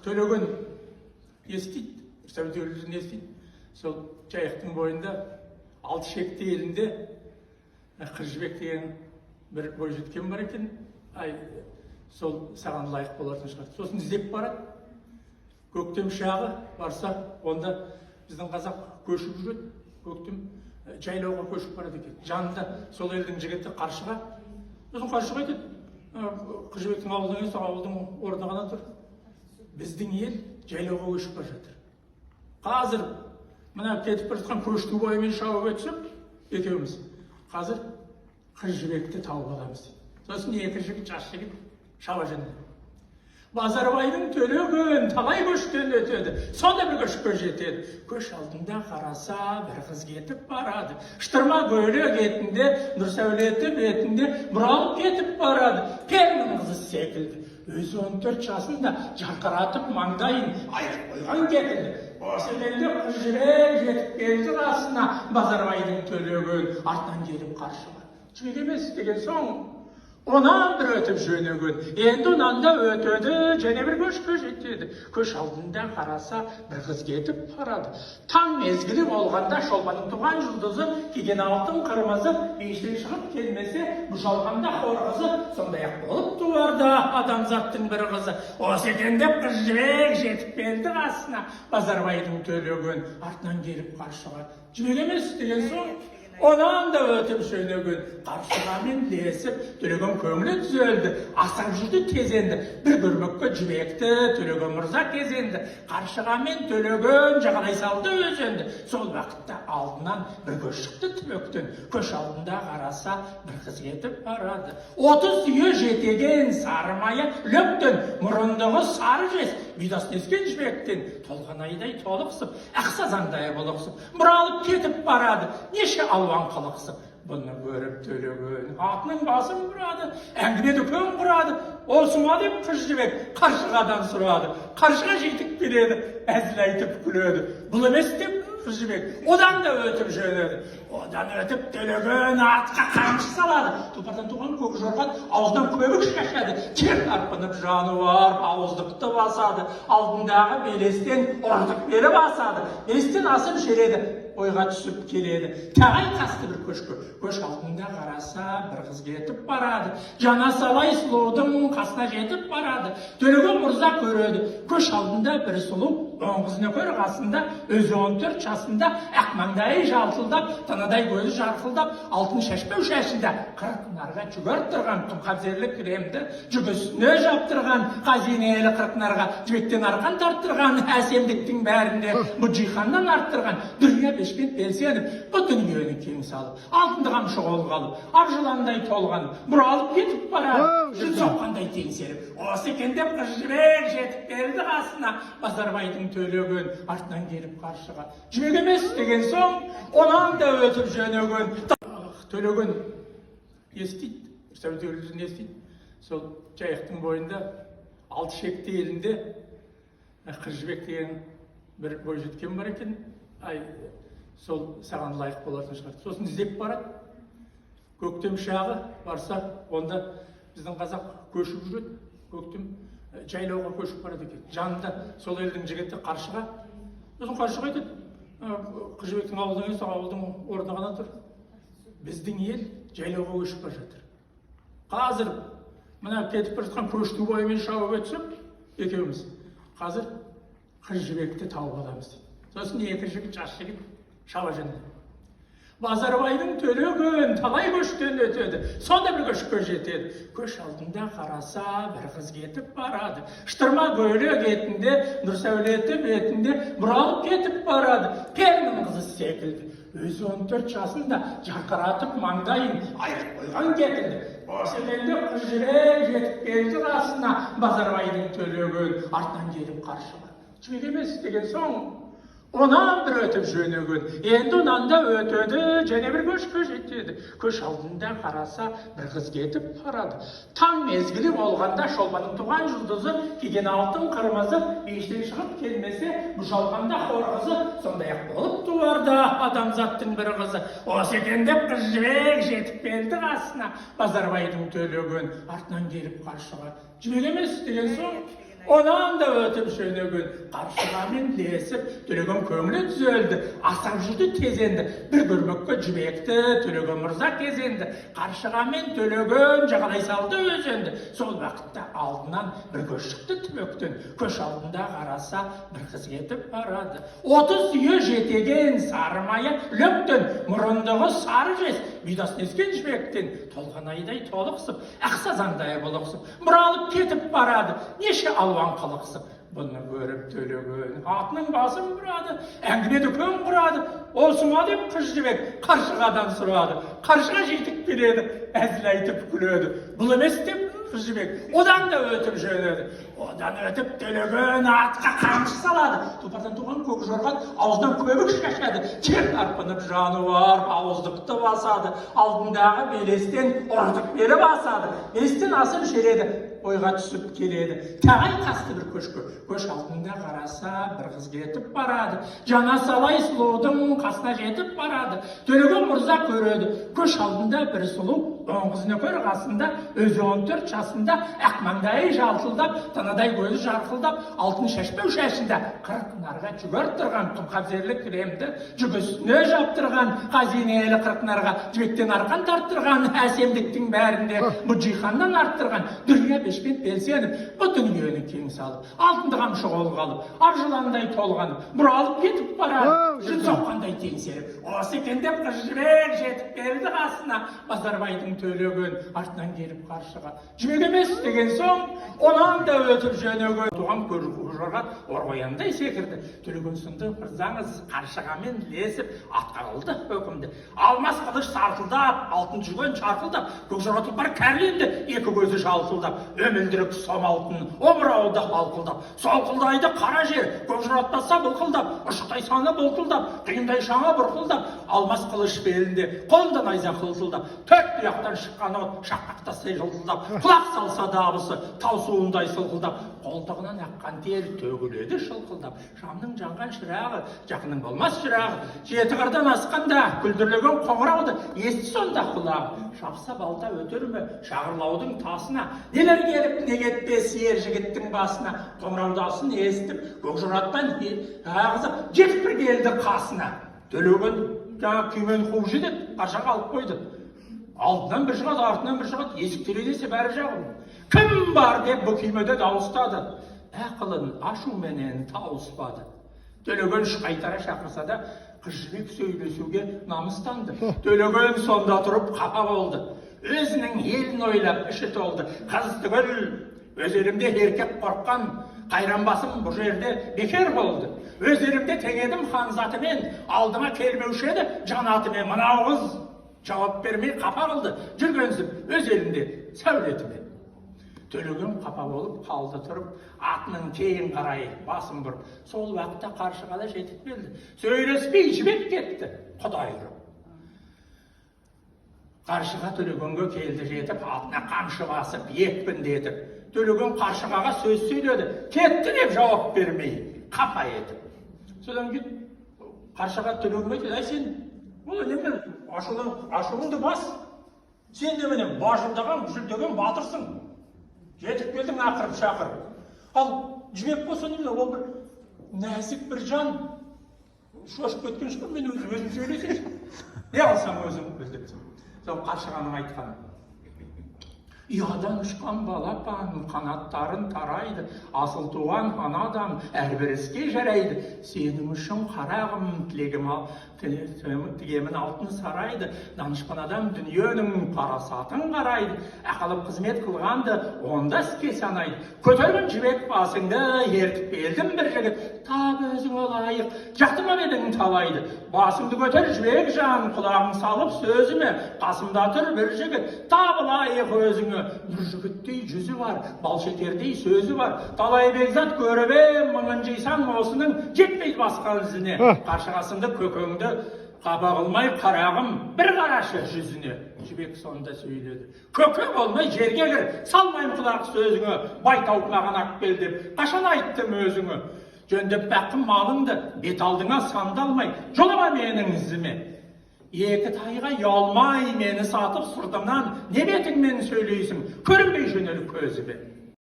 төлеген естиді, сәудеулерін естиді. Сол жайықтың бойында Алтышекті елінде Қыз жібек деген бір бойжеткен бар екен. Сол саған лайық болатын шығар. Сосын іздеп барады. Көктем шағы барса, онда біздің қазақ көшіп жүреді. Көктем жайлауға көшіп барады екен. Жанында сол елдің жігіті Қаршыға. Сосын Қаршыға айтады, Қыз жібектің ауылдан емес, ауылдың орнына ғана тұр. Біздің ел жайлауға көшіп бара жатыр. Қазір мына кетіп бара жатқан көштің бойымен шауып өтсек, екеуміз қазір Қыз жібекті тауып аламыз дейді. Сосын екі жігіт, жас жігіт шаба жөнелді. Базарбайдың төлеген талай көштен өтеді, сонда бір көшке жетеді. Көш алдында қараса, бір қыз кетіп барады. Штырма көйлек етінде, нұр сәулеті бетінде бұралып кетіп барады. Перінің қызы секілді. Өзі 14 жасында жарқыратып маңдайын айырып қойған кетілді. Осы елде қыз жүрек жетіп келді қасына, Базарбайдың төлеген артынан келіп Қаршыға. Жібек емес деген соң, онан бір өтіп жөнеген, енді онан да өтеді, және бір көшке жетеді. Көш алдында қараса, бір қыз кетіп барады. Таң мезгілі болғанда шолпанның туған жұлдызы, киген алтын қырмызы, иштен шығып келмесе, бұжалғанда хор қызы, сондай-ақ болып туарда адамзаттың бір қызы. Осы екен деп Қыз жібек жетіп келді қасына, Базарбайдың төлеген артынан келіп Қаршыға. Жібек емес деген соң, онан да өтіп жөнеген, Қаршығамен десіп, төлеген көңілі түзелді, асап жүрді кезенді. Бір көрмекке жібекті, төлеген мырза кезенді. Қаршығамен төлеген жағалай салды өзенді. Сол уақытта алдынан бір көш шықты түбектен. Көш алдында қараса, бір қыз кетіп барады. 30 үйе жетеген сары майы löктен, мұрындығы сары жез, бидас нескен жібектен. Толған айдай толықсып, ақсазаңдай болықсып, бұралып кетіп барады. Неше алуан қалықсып, бұны көріп төлеген атының басын бұрады, әңгіме дүкен құрады. Осыма деп Қыз жібек Қаршығадан сұрады. Қаршыға жетіп келеді, әзіл айтып күледі. Бұл емес деп Қыз жібек одан да өтіп жөнеді. Одан өтіп төлеген атқа қамшы салады. Тұлпардан туған көк жорған аузынан көбік шашады. Тер тарпынып жаны бар, ауыздықты басады. Алдындағы белестен ұрдық бері басады. Белестен асып жереді, ойға түсіп келеді. Тағай қасты бір көшкі. Көш алдында қараса, бір қыз кетіп барады. Жана салай сұлудың қасына жетіп барады. Төлеген мұрза көреді. Көш алдында бір сұлу, оң қызына көр қасында, өзі 14 жасында, ақ маңдайы жалтылдап, танадай көзі жарқылдап, алтын шашпау шашында, қырық нарға жүгіріп тұрған, қымқабзерлік кремді жүгісіне жаптырған, қазинелі қырық нарға жібектен арқан тарттырған, әсемдіктің бәрінде бұл жиһаннан арттырған, дүрия бешпет белсеніп, бұл дүниені кең салып, алтынды қамшы қолға алып, абжыландай толған, бұралып кетіп барады, жүн соққандай теңселіп. Осы екен деп Қыз жібек жетіп келді қасына, Базарбайдың төлеген артынан келіп Қаршыға. Жібек емес деген соң, онан да өтіп жөнеген. Төлеген естиді, сәудеулерін естиді. Сол жайықтың бойында Алтышекті елінде Қыз жібек деген бір бойжеткен бар екен. Сол саған лайық болатын шығар. Сосын іздеп барады. Көктем шағы барса, онда біздің қазақ көшіп жүреді. Көктем жайлауға көшіп барады екен. Жанында сол елдің жігіті Қаршыға. Сосын Қаршыға айтады, Қыз жібектің ауылдан емес, ауылдың орнына ғана тұр. Біздің ел жайлауға көшіп бара жатыр. Қазір мына кетіп бара жатқан көштің бойымен шауып өтсек, екеуміз қазір Қыз жібекті тауып аламыз дейді. Сосын екі жігіт, жас жігіт шаба жөнелді. Базарбайдың төлеген талай көштен өтеді, сонда бір көшке жетеді. Көш алдында қараса, бір қыз кетіп барады. Штырма көйлек етінде, нұр сәулеті бетінде бұралып кетіп барады. Перінің қызы секілді. Өзі 14 жасында жарқыратып маңдайын айырып қойған кетілді. Осы елде Қыз жүрек жетіп келді қасына, Базарбайдың төлеген артынан келіп Қаршыға. Жібек емес деген соң, онан бір өтіп жөнеген, енді онан да өтеді, және бір көшке жетеді. Көш алдында қараса, бір қыз кетіп барады. Таң мезгілі болғанда шолпанның туған жұлдызы, киген алтын қырмызы, иштен шығып келмесе, бұжалғанда хор қызы, сондай-ақ болып туарда адамзаттың бір қызы. Осы екен деп Қыз жібек жетіп келді қасына, Базарбайдың төлеген артынан келіп Қаршыға. Жібек емес деген соң, Ondan da ötüp şönөгөн каршыгамен лесип төлөгөн көңүлү түзөлдү, асап жүрдү кезенди, бир көрмөккө жибекти төлөгөн мырза кезенди, каршыгамен төлөгөн жагалай салды өзөндү. Сол убакытта алдынан бир көш чыкты түбөктөн, көш алдында караса бир кыз кетип барады. 30 сүйө жетеген сары мая löктөн, мурундугу сары жез, бидасын эскен жибектен толгон айдай толуксуп, аксазаңдай болуксуп, муралып кетип барады. Неше алван кылыксып, бұны көріп төлөгөн атының басын бұрады, әңгімеді көн құрады. Олсыма деп қыз жібек қаршығадан сұрады. Қаршыға жетіп келеді, әзіл айтып күледі. Бұл емес деп қыз жібек одан да өтіп жөнеді. Одан өтіп төлөгөн атқа қамшы салады. Тұлпардан туған көк жорған аузынан көбік шашады. Тер тарпынып жануар ауыздықты басады. Алдындағы белестен ұрдық бері басады. Белестен асып жереді. Ойға түсіп келеді. Тағай қасты бір көшкі. Көш алдында қараса бір қыз кетіп барады. Жана салай сұлудың қасына жетіп барады. Төлөгөн мырза көреді. Көш алдында бір сұлу, он қызын көр қасында, өзі 14 жасында, ақмаңдайы жалтылдап, танадай көзі жарқылдап, алтын шашпау шашында, қырық нарға жүгір тұрған құмқабзерлік кремді, жүгісіне жаптырған, қазинелі қырық нарға жібектен арқан тарттырған, әсемдіктің бәрінде мұджиханнан арттырған, дүрия бешпет белсеніп, бұл дүниені кең салып, алтынды қамшы қолға алып, аржыландай толғанып, бұралып кетіп барады, жүн соққандай теңселіп, осы екен деп қыз жібек жетіп келді қасына. Базарбайдың төлөгөн артынан келіп қаршыға жібек емес деген соң, онан да өтіп жөнөгөн туған көржорға орғояндай секірді. Төлөгөн сынды мырзаңыз қаршығамен лесіп атқарылды өкімді. Алмас қылыш сартылдап, алтын жүген чарқылдап, көкжорға тұлпар кәрленді, екі көзі жалтылдап, өмілдірік сом алтын омырауды балқылдап, солқылдайды қара жер, көкжораттаса бұлқылдап, ұшықтай саны бұлқылдап, қиындай шаңа бұрқылдап, алмас қылыш белінде қолында найза қылтылдап, төрт тұяқтан шыққан от шаққақтастай жылтылдап, құлақ салса дабысы тау суындай сылқылдап, қолтығынан аққан тер төгіледі шылқылдап, шамның жанған шырағы, жақының болмас шырағы, жеті қырдан асқанда күлдірлеген қоңырауды ести сонда құлағы. Шапса балта өтер ме шағырлаудың тасына, нелер келіп не кетпес ер жігіттің басына, қоңыраудасын естіп, көкжораттан ағызып, жетіп бір келді қасына. Төлөгөн жаңа күймен қуып жетеді, қаршаға алып қойды. Алдынан бір шығады, артынан бір шығады, есік терезесі бәрі жағым. Кім бар деп бұл күймеде дауыстады. Ақылын ашуменен тауыспады. Төлөгөн қайтара шақырса да, қыз жібек сөйлесуге намыстанды. Төлөгөн сонда тұрып қапа болды. Өзінің елін ойлап іші толды. Қыз түгіл, өз елімде еркек қорққан, қайранбасым бұл жерде бекер болды. Өз елімде теңедім хан затымен, алдыма келмеуші еді жан атымен. Мынау қыз жауап бермей қапа қылды, жүргенсіп өз елінде сәулетімен. Төлөгөн қапа болып қалды тұрып, атының кейін қарай басын бұрып, сол уақытта қаршығада жетіп келді. Сөйлеспей жібек кетті, құдай ұрып. Қаршыға төлөгөнге келді жетіп, атына қамшы басып, екпіндетіп. Төлөгөн қаршығаға сөз сөйледі, кетті деп жауап бермей, қапа етіп. Содан кейін қаршыға төлөгөнге айтты, ай сен, бұл немен ашуыңды бас, сен неменен бажылдаған, жүлдеген батырсың. Жетіп келдің ақырып шақырып. Ал жібек болса немене, ол бір нәзік бір жан шошып кеткен шығар, мен өзім сөйлесейші. Не алсам өзім білдіпсің. Сол қаршығаның айтқаны. Ұядан ұшқан балапан қанаттарын тарайды, асыл туған анадан әрбір іске жарайды. Сенің үшін қарағым, тігемін алтын сарайды, данышпан адам дүниенің парасатын қарайды. Ақылып қызмет қылғанды онда іске санайды. Көтерген жібек басыңды ертіп келдім бір жігіт, тап өзің олайық, жақтыма бедің талайды. Басыңды көтер жібек жан, құлағың салып сөзіме, қасымда тұр бір жігіт, табылайық өзіңі. Бір жігіттей жүзі бар, балшекердей сөзі бар. Талай бекзат көріп мыңын жейсан осының жетпейді басқа ізіне. Қаршығасынды көкөңді қаба қылмай қарағым, бір қарашы жүзіне. Жібек сонда сөйледі. Көке болмай жерге кір, салмайым құлақ сөзіңі. Байтауып маған ақ кел деп, қашан айттым өзіңі. Жөндеп бәқім малыңды, бет алдыңа сандалмай, жолама менің ізіме. Екі тайға ұялмай мені сатып сыртымнан, не бетіңмен сөйлейсің, көрінбей жөнел көзіме.